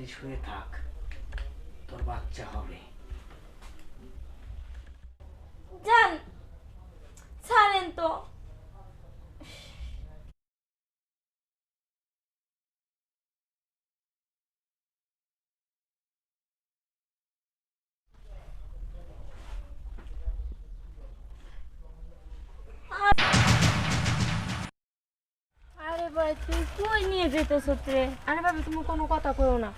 তাড়াতাড়ি শুয়ে থাক, তোর বাচ্চা হবে। যান, ছাড়েন তো। আরে ভাই, তুই কই নিয়ে যেতেছ রে? আরে ভাবি, তুমি কোনো কথা কইও না।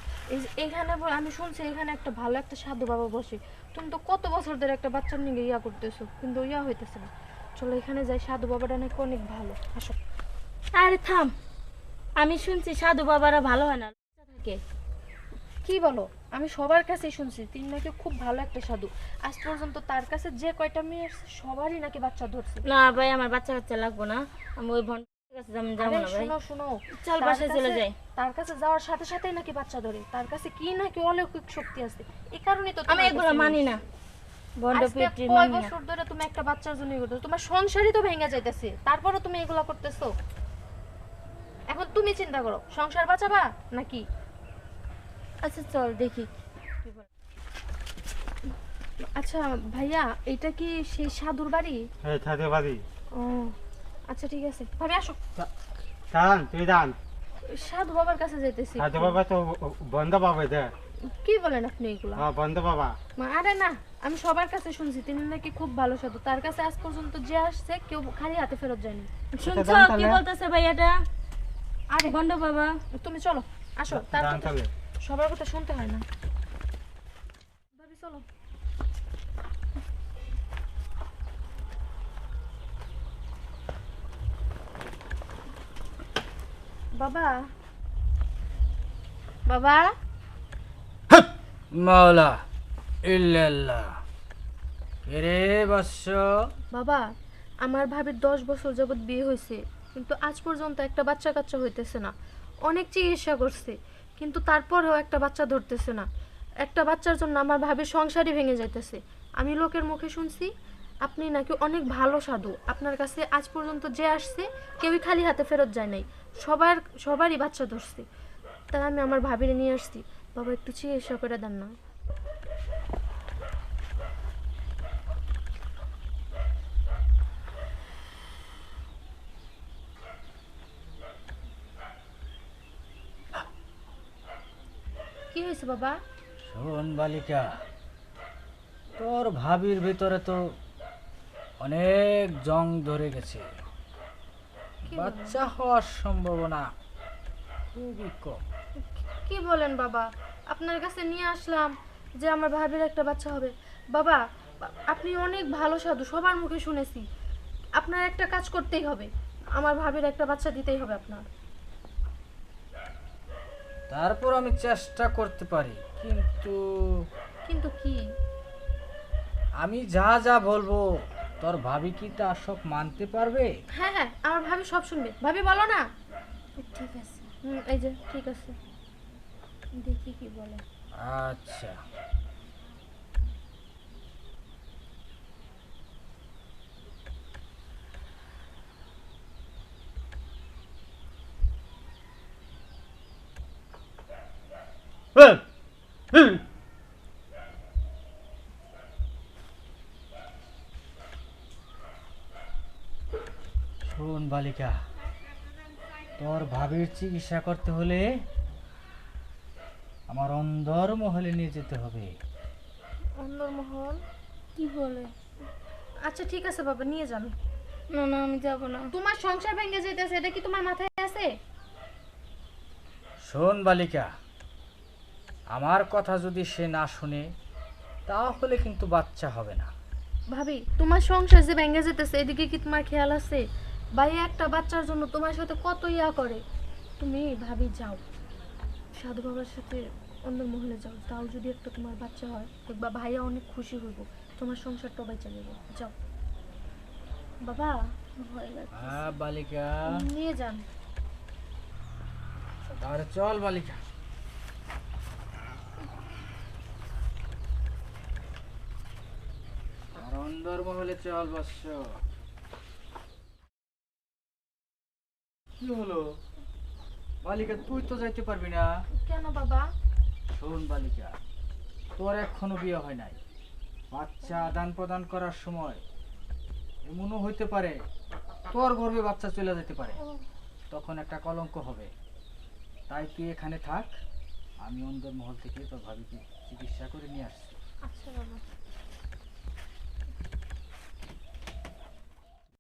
এখানে আমি শুনছি এখানে একটা ভালো একটা সাধু বাবা বসে। তুমি তো কত বছর ধরে একটা বাচ্চার নিয়ে ইয়া করতেছো, কিন্তু ইয়া হইতেছে না। চলো এখানে যাই, সাধু বাবাটা নাকি অনেক ভালো। আসো। আরে থাম, আমি শুনছি সাধু বাবারা ভালো হয় না, লজ্জা থাকে। কি বলো? আমি সবার কাছেই শুনছি তিনি নাকি খুব ভালো একটা সাধু। আজ পর্যন্ত তার কাছে যে কয়টা মেয়ে আসছে সবারই নাকি বাচ্চা ধরছে। না ভাই, আমার বাচ্চা কাচ্চা লাগবো না। আমি ওই ভন্ডের কাছে আমি যাবো আরে না ভাই। শোনো শোনো, চল তার বাসায় চলে কাছে- যাই। তার কাছে যাওয়ার সাথে সাথেই নাকি বাচ্চা ধরে। তার কাছে কি নাকি অলৌকিক শক্তি আছে। এই কারণেই তো আমি তোমার এগুলো কাছে মানি নিয়ে না, এসেছি। ভন্ড আজকে পিতৃ কয় মানি না। বছর ধরে তুমি একটা বাচ্চার জন্য করতেছো, তোমার সংসারই তো ভেঙে যাইতেছে, তারপরে তুমি এগুলা করতেছো। এখন তুমি চিন্তা করো, সংসার বাঁচাবা নাকি? আচ্ছা চল দেখি কি বলে। আচ্ছা ভাইয়া, এটা কি সেই সাধুর বাড়ি? এই থাকে বাড়ি। ও আচ্ছা ঠিক আছে, ভাবি আসো। দাঁড়ান, তুই দাঁড়ান। সাধু বাবার কাছে যাইতেছি। সাধু বাবা তো বন্ধ পাবে দে। কি বলেন আপনি এগুলা? হ্যাঁ, বন্ধ বাবা। আরে না, আমি সবার কাছে শুনছি তিনি নাকি খুব ভালো সাধু। তার কাছে আজ পর্যন্ত যে আসছে কেউ খালি হাতে ফেরত যায়নি। শুনছো দাম কি তাহলে? বলতেছে ভাই? এটা আরে ভন্ড বাবা। তুমি চলো, আসো। তার দাঁড়ান কথা তাহলে। সবার কথা শুনতে হয় না। ভাবি চলো। বাবা, বাবা, মাওলা ইল্লাল্লাহ। রে বৎস, বাবা, আমার ভাবির 10 বছর যাবত বিয়ে হয়েছে, কিন্তু আজ পর্যন্ত একটা বাচ্চা কাচ্চা হইতেছে না। অনেক চিকিৎসা করছে, কিন্তু তারপরেও একটা বাচ্চা ধরতেছে না। একটা বাচ্চার জন্য আমার ভাবির সংসারই ভেঙে যাইতেছে। আমি লোকের মুখে শুনছি আপনি নাকি অনেক ভালো সাধু। আপনার কাছে আজ পর্যন্ত যে আসছে কেউই খালি হাতে ফেরত যায় নাই, সবারই বাচ্চা ধরছে। তাই আমি আমার ভাবিরে নিয়ে আসছি। বাবা, একটু চিকিৎসা করে দেন না। কি হয়েছে বাবা? শোন বালিকা, তোর ভাবির ভিতরে তো অনেক জং ধরে গেছে। কি বাচ্চা হওয়ার সম্ভাবনা খুবই কম। কি বলেন বাবা? আপনার কাছে নিয়ে আসলাম যে আমার ভাবির একটা বাচ্চা হবে। বাবা, আপনি অনেক ভালো সাধু, সবার মুখে শুনেছি। আপনার একটা কাজ করতেই হবে, আমার ভাবির একটা বাচ্চা দিতেই হবে আপনার। তারপর আমি চেষ্টা করতে পারি, কিন্তু কিন্তু কি? আমি যা যা বলবো তোর ভাবি কি তা সব মানতে পারবে? হ্যাঁ হ্যাঁ, আমার ভাবি সব শুনবে। ভাবি বলো না। ঠিক আছে, এই যে ঠিক আছে, দেখি কি বলে। আচ্ছা, শোন বালিকা, তোর ভাবির চিকিৎসা করতে হলে আমার অন্দর মহলে নিয়ে যেতে হবে। অন্দরমহল? কি বলে? আচ্ছা ঠিক আছে বাবা, নিয়ে যান। না না, আমি যাব না। তোমার সংসার ভেঙে যেতেছে, এটা কি তোমার মাথায় আছে? শোন বালিকা, আমার কথা যদি সে না শুনে তাহলে কিন্তু বাচ্চা হবে না। ভাবি, তোমার সংসার যে ভেঙে যেতেছে এদিকে কি তোমার খেয়াল আছে? ভাইয়া একটা বাচ্চার জন্য তোমার সাথে কত ইয়া করে। তুমি ভাবি যাও, সাধু বাবার সাথে অন্দর মহলে যাও। তাও যদি একটা তোমার বাচ্চা হয়, দেখবা ভাইয়া অনেক খুশি হইব, তোমার সংসারটা বেঁচে যাবে। যাও বাবা। ভয় লাগে। হ্যাঁ বালিকা, নিয়ে যান। তাহলে চল বালিকা। আমার অন্দর মহলে চল বৎস। কি হলো বালিকা, তুই তো যাইতে পারবি না? কেন বাবা? শোন বালিকা, তোর এখনো বিয়ে হয় নাই। বাচ্চা আদান প্রদান করার সময় এমনও হইতে পারে তোর গর্ভে বাচ্চা চলে যেতে পারে, তখন একটা কলঙ্ক হবে। তাই তুই এখানে থাক, আমি অন্দর মহল থেকে তোর ভাবিকে চিকিৎসা করে নিয়ে আসছি।